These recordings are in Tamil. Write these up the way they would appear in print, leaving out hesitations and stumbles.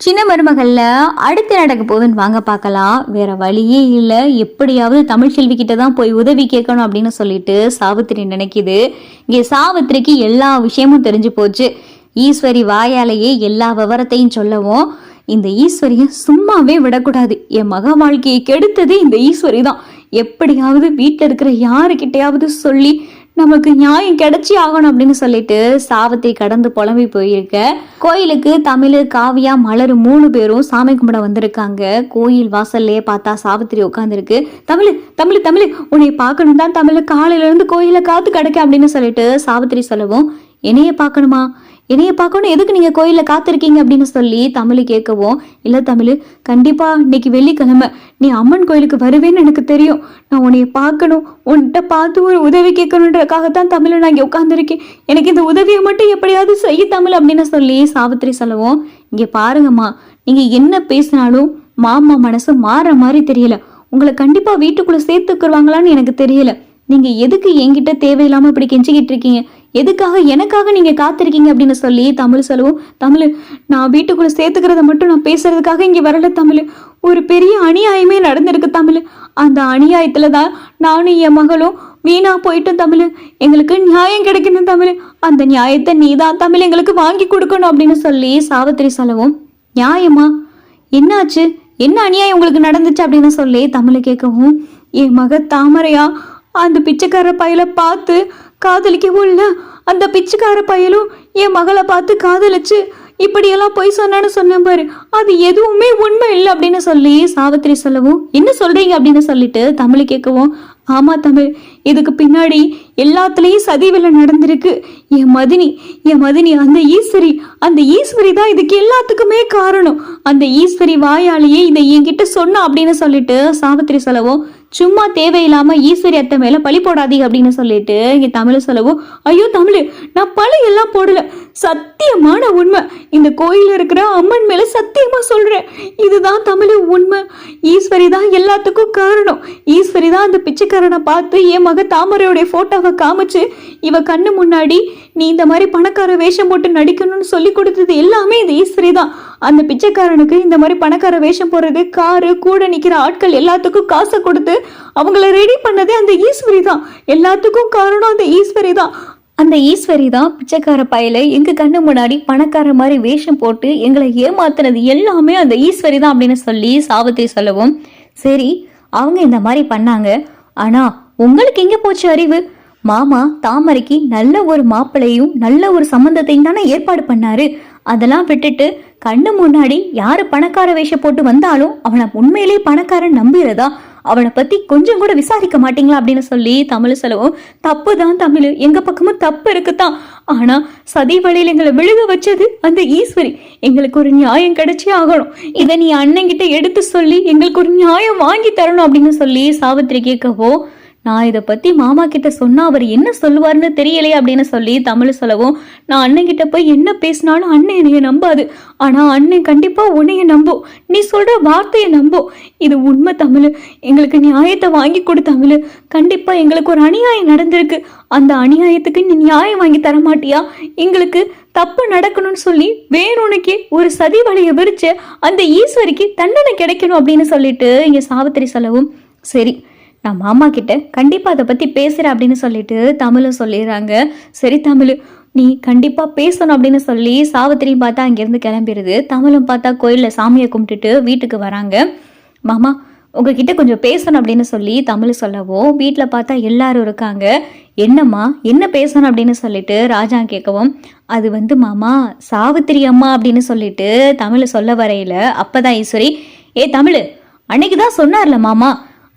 சின்ன மருமகள்ல அடுத்து நடக்க போகுதுன்னு வாங்க பார்க்கலாம். வேற வழியே இல்லை, எப்படியாவது தமிழ்ச்செல்வி கிட்ட தான் போய் உதவி கேட்கணும் அப்படின்னு சொல்லிட்டு சாவித்திரி நினைக்குது. இங்கே சாவித்திரிக்கு எல்லா விஷயமும் தெரிஞ்சு போச்சு. ஈஸ்வரி வாயாலேயே எல்லா விவரத்தையும் சொல்லவும் இந்த ஈஸ்வரியை சும்மாவே விடக்கூடாது. என் மக வாழ்க்கையை கெடுத்தது இந்த ஈஸ்வரி தான். எப்படியாவது வீட்டில் இருக்கிற யாருக்கிட்டையாவது சொல்லி நமக்கு நியாயம் கிடைச்சி ஆகணும் அப்படின்னு சொல்லிட்டு சாவித்திரி கடந்து புலம்பி போயிருக்க. கோயிலுக்கு தமிழ், காவியா, மலர் 3 பேரும் சாமி கும்பிட வந்திருக்காங்க. கோயில் வாசல்லே பார்த்தா சாவித்திரி உட்காந்துருக்கு. தமிழ் தமிழ் தமிழ் உன்னை பார்க்கணும் தான் தமிழ், காலையில இருந்து கோயில காத்து கிடக்க அப்படின்னு சொல்லிட்டு சாவித்திரி சொல்லவும், என்னைய பார்க்கணுமா, என்னைய பார்க்கணும், எதுக்கு நீங்க கோயில காத்திருக்கீங்க அப்படின்னு சொல்லி தமிழ் கேட்கவும், இல்ல தமிழ், கண்டிப்பா இன்னைக்கு வெள்ளிக்கிழமை நீ அம்மன் கோயிலுக்கு வருவேன்னு எனக்கு தெரியும். நான் உன்னைய பார்க்கணும், உன்கிட்ட பார்த்து ஒரு உதவி கேட்கணுன்றதுக்காகத்தான் தமிழ் நான் இங்கே உட்காந்துருக்கேன். எனக்கு இந்த உதவியை மட்டும் எப்படியாவது செய்ய தமிழ் அப்படின்னு சொல்லி சாவித்திரி சொல்லவும், இங்கே பாருங்கம்மா, நீங்க என்ன பேசினாலும் மாமா மனசு மாற மாதிரி தெரியல. உங்களை கண்டிப்பா வீட்டுக்குள்ள சேர்த்துக்குருவாங்களான்னு எனக்கு தெரியல. நீங்க எதுக்கு என்கிட்ட தேவையில்லாம இப்படி கெஞ்சிக்கிட்டு இருக்கீங்க, எதுக்காக எனக்காக நீங்க காத்திருக்கீங்க அப்படின்னு சொல்லி தமிழ் சொல்லவும், தமிழ், நான் வீட்டுக்குள்ள சேர்த்துக்கிறத மட்டும் நான் பேசுறதுக்காக இங்க வரல தமிழ். ஒரு பெரிய அநியாயமே நடந்திருக்கு தமிழ். அந்த அநியாயத்துலதான் நானும் என் மகளும் வீணா போயிட்டோம் தமிழ். எங்களுக்கு நியாயம் கிடைக்கணும் தமிழ். அந்த நியாயத்தை நீதான் தமிழ் எங்களுக்கு வாங்கி கொடுக்கணும் அப்படின்னு சொல்லி சாவித்திரி சொல்லவும், நியாயமா, என்னாச்சு, என்ன அநியாயம் உங்களுக்கு நடந்துச்சு அப்படின்னு சொல்லி தமிழ் கேட்கவும், என் மக தாமரையா அந்த பிச்சைக்கார பையல பார்த்து காதலிக்கவும் இல்லை, அந்த பிச்சைக்கார பையலும் என் மகளை பார்த்து காதலிச்சு இப்படியெல்லாம் போய் சொன்னான்னு சொன்னேன் பாரு, அது எதுவுமே உண்மை இல்லை அப்படின்னு சொல்லி சாவித்திரி சொல்லவும், என்ன சொல்றீங்க அப்படின்னு சொல்லிட்டு தமிழ் கேட்கவும், ஆமா தமிழ், இதுக்கு பின்னாடி எல்லாத்துலயும் சதி வேலை நடந்திருக்கு. என் மதினி அந்த ஈஸ்வரி தான் இதுக்கு எல்லாத்துக்குமே காரணம். அந்த ஈஸ்வரி வாயாலேயே இதை என்கிட்ட சொன்னா அப்படின்னு சொல்லிட்டு சாவித்திரி சொல்லவும், சும்மா தேவையில்லாம ஈஸ்வரி அத்தை மேல பழி போடாதீங்க அப்படின்னு சொல்லிட்டு இங்க தமிழ் சொல்லவும், ஐயோ தமிழ், நான் பழி எல்லாம் போடல, சத்தியமான உண்மை, இந்த கோயில இருக்கிற அம்மன் மேல சத்தியமா சொல்றேன், இதுதான் தமிழ் உண்மை. ஈஸ்வரி தான் எல்லாத்துக்கும் காரணம். ஈஸ்வரி தான் அந்த பிச்சைக்காரனை பார்த்து என் மக தாமரையோடைய போட்டோவை காமிச்சு, இவ கண்ணு முன்னாடி நீ இந்த மாதிரி பணக்கார வேஷம் போட்டு நடிக்கணும்னு சொல்லி கொடுத்தது எல்லாமே இந்த ஈஸ்வரி தான். அந்த பிச்சைக்காரனுக்கு இந்த மாதிரி பணக்கார வேஷம் போடுறது, காரு கூட நிக்கிற ஆட்கள் எல்லாத்துக்கும் காசை கொடுத்து அவங்கள ரெடி பண்ணதே அந்த ஈஸ்வரி தான். எல்லாத்துக்கும் காரணம் அந்த ஈஸ்வரி தான். அந்த ஈஸ்வரி தான் பிச்சைக்கார பயல எங்க கண்ணு முன்னாடி பணக்கார மாதிரி வேஷம் போட்டு எங்களை ஏமாத்துனது எல்லாமே அந்த ஈஸ்வரி தான் அப்படின்னு சொல்லி சாவித்திரி சொல்லவும், சரி அவங்க இந்த மாதிரி பண்ணாங்க, ஆனா உங்களுக்கு எங்க போச்சு அறிவு? மாமா தாமரைக்கு நல்ல ஒரு மாப்பிள்ளையும் நல்ல ஒரு சம்பந்தத்தையும் தானே ஏற்பாடு பண்ணாரு. அதெல்லாம் விட்டுட்டு கண்ணு முன்னாடி யாரு பணக்கார வேஷம் போட்டு வந்தாலும் அவனை உண்மையிலே பணக்காரன் நம்புறதா? அவனை பத்தி கொஞ்சம் கூட விசாரிக்க மாட்டீங்களா அப்படின்னு சொல்லி தமிழ் சொல்லவும், தப்பு தான் தமிழ், எங்க பக்கமும் தப்பு இருக்குதான், ஆனா சதி வழியில் எங்களை விழுக வச்சது அந்த ஈஸ்வரி. எங்களுக்கு ஒரு நியாயம் கிடைச்சே ஆகணும். இதை நீ அண்ணங்கிட்ட எடுத்து சொல்லி எங்களுக்கு ஒரு நியாயம் வாங்கி தரணும் அப்படின்னு சொல்லி சாவித்திரி கேட்கவோ, நான் இதை பத்தி மாமா கிட்ட சொன்னா அவர் என்ன சொல்லுவார்னு தெரியலையே அப்படின்னு சொல்லி தமிழ் சொல்லவும், நான் அண்ணன் கிட்ட போய் என்ன பேசினாலும் அண்ணன் என்னைய நம்பாது, ஆனா அண்ணன் கண்டிப்பா உன்னைய நம்பும், நீ சொல்ற வார்த்தையை நம்பும். இது உண்மை தமிழ், எங்களுக்கு நியாயத்தை வாங்கி கொடு தமிழ். கண்டிப்பா எங்களுக்கு ஒரு அநியாயம் நடந்திருக்கு, அந்த அநியாயத்துக்கு நீ நியாயம் வாங்கி தர மாட்டியா? எங்களுக்கு தப்பு நடக்கணும்னு சொல்லி வேணும்னுக்கே ஒரு சதி வலையை விரிச்சு அந்த ஈஸ்வரிக்கு தண்டனை கிடைக்கணும் அப்படின்னு சொல்லிட்டு இங்க சாவித்திரி சொல்லவும், சரி நான் மாமா கிட்ட கண்டிப்பா அதை பத்தி பேசுறேன் அப்படின்னு சொல்லிட்டு தமிழும் சொல்லிடுறாங்க. சரி தமிழ், நீ கண்டிப்பா பேசணும் அப்படின்னு சொல்லி சாவித்திரியும் பார்த்தா அங்கிருந்து கிளம்பிடுது. தமிழும் பார்த்தா கோயில்ல சாமியை கும்பிட்டுட்டு வீட்டுக்கு வராங்க. மாமா உங்ககிட்ட கொஞ்சம் பேசணும் அப்படின்னு சொல்லி தமிழ் சொல்லவும், வீட்டில் பார்த்தா எல்லாரும் இருக்காங்க. என்னம்மா என்ன பேசணும் அப்படின்னு சொல்லிட்டு ராஜா கேட்கவும், அது மாமா சாவித்திரி அம்மா அப்படின்னு சொல்லிட்டு தமிழ் சொல்ல வரையில அப்பதான் ஈஸ்வரி, ஏ தமிழ், அன்னைக்குதான் சொன்னார்ல மாமா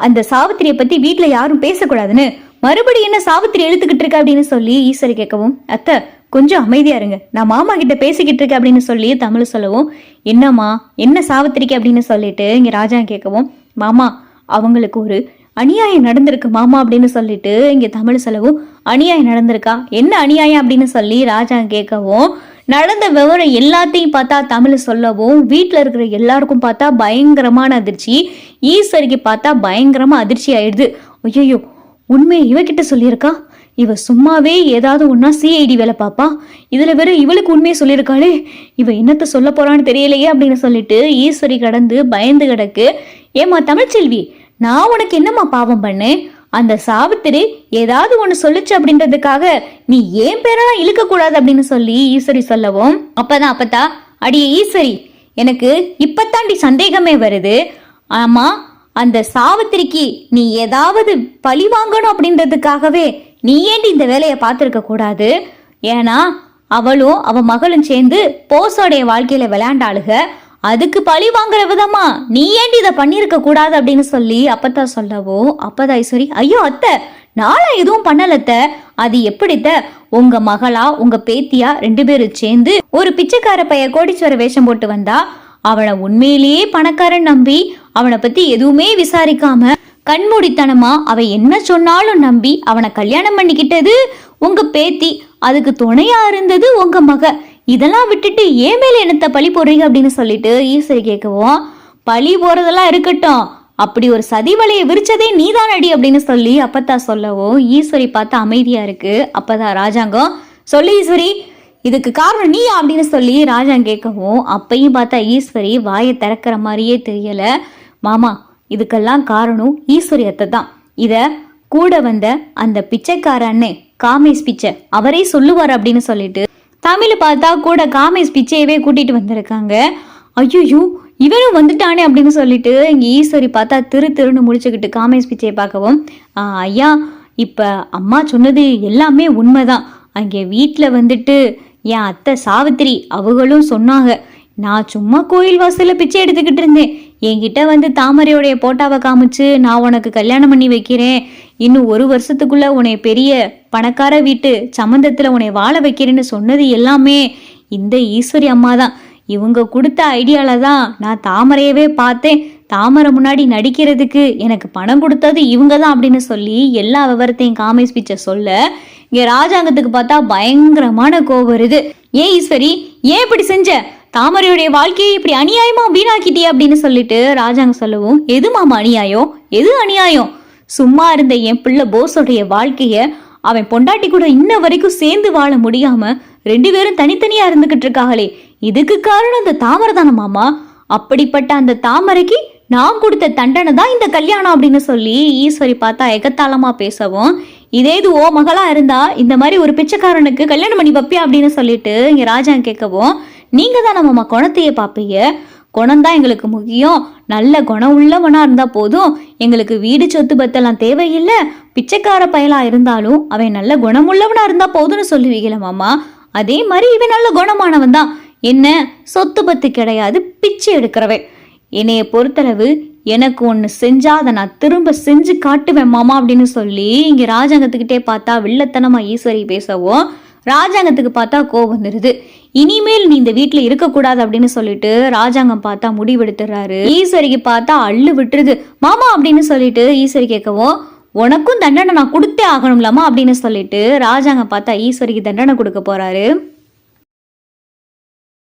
அந்த சாவித்திரியை பத்தி வீட்டுல யாரும் பேசக்கூடாதுன்னு, மறுபடியும் என்ன சாவித்திரி எழுத்துக்கிட்டு இருக்க அப்படின்னு சொல்லி ஈஸ்வரி கேட்கவும், அத்தை கொஞ்சம் அமைதியா இருங்க, நான் மாமா கிட்ட பேசிக்கிட்டு இருக்கேன் அப்படின்னு சொல்லி தமிழ் சொல்லவும், என்னம்மா என்ன சாவித்திரிக்கு அப்படின்னு சொல்லிட்டு இங்க ராஜா கேட்கவும், மாமா அவங்களுக்கு ஒரு அநியாயம் நடந்திருக்கு மாமா அப்படின்னு சொல்லிட்டு இங்க தமிழ் சொல்லவும், அநியாயம் நடந்திருக்கா, என்ன அநியாயம் அப்படின்னு சொல்லி ராஜா கேட்கவும், நடந்த விவரம் எல்லாத்தையும் பார்த்தா தமிழ் சொல்லவும், வீட்டில் இருக்கிற எல்லாருக்கும் பார்த்தா பயங்கரமான அதிர்ச்சி, ஈஸ்வரிக்கு பார்த்தா பயங்கரமா அதிர்ச்சி ஆயிடுது. ஐயோ உண்மையை இவகிட்ட சொல்லியிருக்கா, இவ சும்மாவே ஏதாவது ஒன்னா சிஐடி வேலை பாப்பா, இதுல வேற இவளுக்கு உண்மையை சொல்லியிருக்காளே, இவ என்னத்த சொல்ல போறான்னு தெரியலையே அப்படின்னு சொல்லிட்டு ஈஸ்வரி கடந்து பயந்து கிடக்கு. ஏமா தமிழ்ச்செல்வி, நான் உனக்கு என்னம்மா பாவம் பண்ணேன்? அந்த சாவித்திரி ஏதாவது ஒண்ணு சொல்லுச்சு அப்படின்றதுக்காக நீ ஏன் பேரெல்லாம் இழுக்க கூடாது அப்படின்னு சொல்லி ஈஸ்வரி சொல்லவும், அப்பதா அடியே ஈஸ்வரி, எனக்கு இப்பத்தாண்டி சந்தேகமே வருது. ஆமா, அந்த சாவித்திரிக்கு நீ ஏதாவது பழி வாங்கணும் அப்படின்றதுக்காகவே நீ ஏண்டி இந்த வேலையை பார்த்துருக்க கூடாது? ஏன்னா அவளும் அவ மகளும் சேர்ந்து போஸோடைய வாழ்க்கையில விளையாண்டாளுக, அதுக்கு பழி வாங்குற விதமா நீ ஏண்டி இதை பண்ணிருக்க கூடாது அப்படின்னு சொல்லி அப்பத்தா சொல்லவோ, அப்பதா ஈஸ்வரி, ஐயோ அத்தை, நாளா எதுவும் பண்ணலத்த, அது எப்படித்த, உங்க மகளா உங்க பேத்தியா 2 பேரும் சேர்ந்து ஒரு பிச்சைக்கார பைய கோடீஸ்வர வேஷம் போட்டு வந்தா, அவனை உண்மையிலேயே பணக்காரன் நம்பி அவனை பத்தி எதுவுமே விசாரிக்காம கண்மூடித்தனமா அவ என்ன சொன்னாலும் நம்பி அவனை கல்யாணம் பண்ணிக்கிட்டது உங்க பேத்தி, அதுக்கு துணையா இருந்தது உங்க மக. இதெல்லாம் விட்டுட்டு ஏன் மேல என்னத்த பழி போடுறீங்க அப்படின்னு சொல்லிட்டு ஈஸ்வரி கேட்கவும், பழி போறதெல்லாம் இருக்கட்டும், அப்படி ஒரு சதி வலையை விரிச்சதே நீதான் அடி அப்படின்னு சொல்லி அப்பத்தா சொல்லவும் ஈஸ்வரி பார்த்து அமைதியா இருக்கு. அப்பதான் ராஜாங்கம், சொல்லு ஈஸ்வரி, இதுக்கு காரணம் நீ அப்படின்னு சொல்லி ராஜாங்க கேட்கவும், அப்பையும் பார்த்தா ஈஸ்வரி வாயை திறக்கிற மாதிரியே தெரியல. மாமா, இதுக்கெல்லாம் காரணம் ஈஸ்வரி அத்தை தான். இத கூட வந்த அந்த பிச்சைக்கார அண்ணே காமேஷ் பிச்சை அவரே சொல்லுவார் அப்படின்னு சொல்லிட்டு தமிழ் பார்த்தா கூட காமேஷ் பிச்சையவே கூட்டிட்டு வந்திருக்காங்க. ஐயோ, இவனும் வந்துட்டானே அப்படின்னு சொல்லிட்டு இங்க ஈஸ்வரி பார்த்தா திருன்னு முடிச்சுக்கிட்டு காமேஷ் பிச்சையை பார்க்கவும், ஐயா, இப்ப அம்மா சொன்னது எல்லாமே உண்மைதான். அங்கே வீட்டில் வந்துட்டு என் அத்தை சாவித்திரி அவங்களும் சொன்னாங்க, நான் சும்மா கோயில் வாசல்ல பிச்சை எடுத்துக்கிட்டு இருந்தேன், என்கிட்ட வந்து தாமரையோடைய போட்டாவை காமிச்சு நான் உனக்கு கல்யாணம் பண்ணி வைக்கிறேன், இன்னும் 1 வருஷத்துக்குள்ள உன்னை பெரிய பணக்கார வீட்டு சம்மந்தத்துல உன்னை வாழ வைக்கிறேன்னு சொன்னது எல்லாமே இந்த ஈஸ்வரி அம்மா தான். இவங்க கொடுத்த ஐடியால தான் நான் தாமரையவே பார்த்தேன், தாமரை முன்னாடி நடிக்கிறதுக்கு எனக்கு பணம் கொடுத்தது இவங்க தான் அப்படின்னு சொல்லி எல்லா விவரத்தையும் காமேஷ் பிச்சை சொல்ல இங்க ராஜாங்கத்துக்கு பார்த்தா பயங்கரமான கோபம் வருது. ஏன் ஈஸ்வரி, ஏன் இப்படி செஞ்ச? தாமரையுடைய வாழ்க்கையை இப்படி அநியாயமா வீணாக்கிட்டியே அப்படின்னு சொல்லிட்டு ராஜாங்க சொல்லவும், எது மாமா அநியாயம், எது அநியாயம்? சும்மா இருந்த என் பிள்ளை போஸோடைய வாழ்க்கைய அவன் பொண்டாட்டி கூட இன்ன வரைக்கும் சேர்ந்து வாழ முடியாம 2 பேரும் தனித்தனியா இருந்துகிட்டு இருக்காங்களே, இதுக்கு காரணம் இந்த தாமரை தானே மாமா? அப்படிப்பட்ட அந்த தாமரைக்கு நான் கொடுத்த தண்டனை தான் இந்த கல்யாணம் அப்படின்னு சொல்லி ஈஸ்வரி பார்த்தா எகத்தாளமா பேசவும், இதே இது ஓ மகளா இருந்தா இந்த மாதிரி ஒரு பிச்சைக்காரனுக்கு கல்யாணம் பண்ணி வைப்பியா அப்படின்னு சொல்லிட்டு இங்க ராஜா கேட்கவும், நீங்க தான் நம்ம குணத்தையே பார்ப்பீங்க, குணம்தான் எங்களுக்கு முக்கியம், நல்ல குணம் உள்ளவனா இருந்தா போதும், எங்களுக்கு வீடு சொத்து பத்தெல்லாம் தேவையில்லை, பிச்சைக்கார பயலா இருந்தாலும் அவன் நல்ல குணமுள்ளவனா இருந்தா போதும்னு சொல்லுவீங்களா மாமா? அதே மாதிரி இவன் நல்ல குணமானவன் தான், என்ன சொத்து பத்து கிடையாது, பிச்சை எடுக்கிறவன். என்னைய பொறுத்தளவு எனக்கு ஒன்று செஞ்சா அதை நான் திரும்ப செஞ்சு காட்டுவேன் மாமா அப்படின்னு சொல்லி இங்க ராஜாங்கத்துக்கிட்டே பார்த்தா வில்லத்தனமா ஈஸ்வரி பேசவும், ராஜாங்கத்துக்கு பார்த்தா கோபம் வந்துருது. இனிமேல் நீ இந்த வீட்டுல இருக்கக்கூடாது அப்படின்னு சொல்லிட்டு ராஜாங்கம் பார்த்தா முடிவெடுத்துறாரு. ஈஸ்வரிக்கு பார்த்தா அள்ளு விட்டுருது. மாமா அப்படின்னு சொல்லிட்டு ஈஸ்வரி கேட்கவும், உனக்கும் தண்டனை நான் கொடுத்தே ஆகணும்லாமா அப்படின்னு சொல்லிட்டு ராஜாங்கம் பார்த்தா ஈஸ்வரிக்கு தண்டனை கொடுக்க போறாரு.